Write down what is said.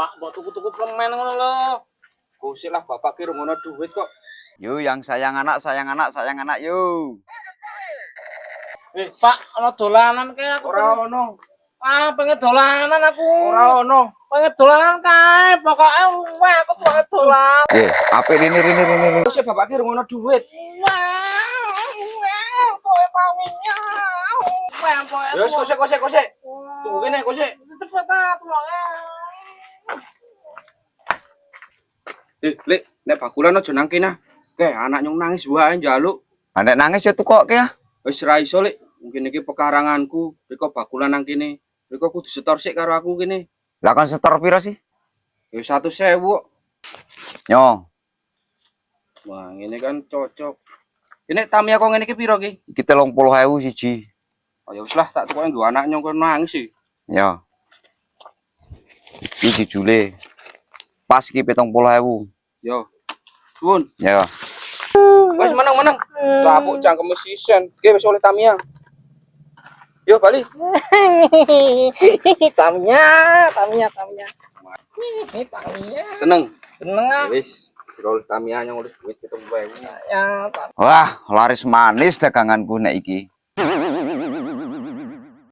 Pak, mbok tuku-tuku permen ngono lho. Gosik lah bapak ki ngono duit kok. Yo yang sayang anak, sayang anak, sayang anak yo. Pak, ana dolanan kae aku. Ora ono. Ah, pengen dolanan aku. Ora ono. Pengen dolanan kae, pokoke weh aku pengen dolan. Apik ini. Sik bapak ki ngono duit. Pokoke kaminya. Weh, pokoke. Wis kosek. Tunggu kene kosek. Cepet ah, tolongnya. Lek, nek bakulan aja nang kene. Kayak anak nyong nangis wae njaluk. Nek nangis ya tukok ke ya. Wis ra iso lek. Mungkin iki pekaranganku. Riko bakulan nang kene. Riko kudu setor sik karo aku kene. Lah kon setor piro sih? Ya 100.000 kok. Yo, Wah, ngene kan cocok. Ini Tamiya kok ngene iki piro ki? iki 30.000 siji. Oh ya wis lah, tak tukoke nggo anak nyong kok nangis sih. Yo. Iki jule. Pas iki 70.000. Yo. Suwun. Yo. Wis meneng. Lapuk cangkem sisen. Ki wis oleh Tamiya. Yo bali. Tamiya. Seneng. Seneng ah. Wis, oleh Tamiya nyong oleh duit 70.000. Ya, Wah, laris manis daganganku nek iki.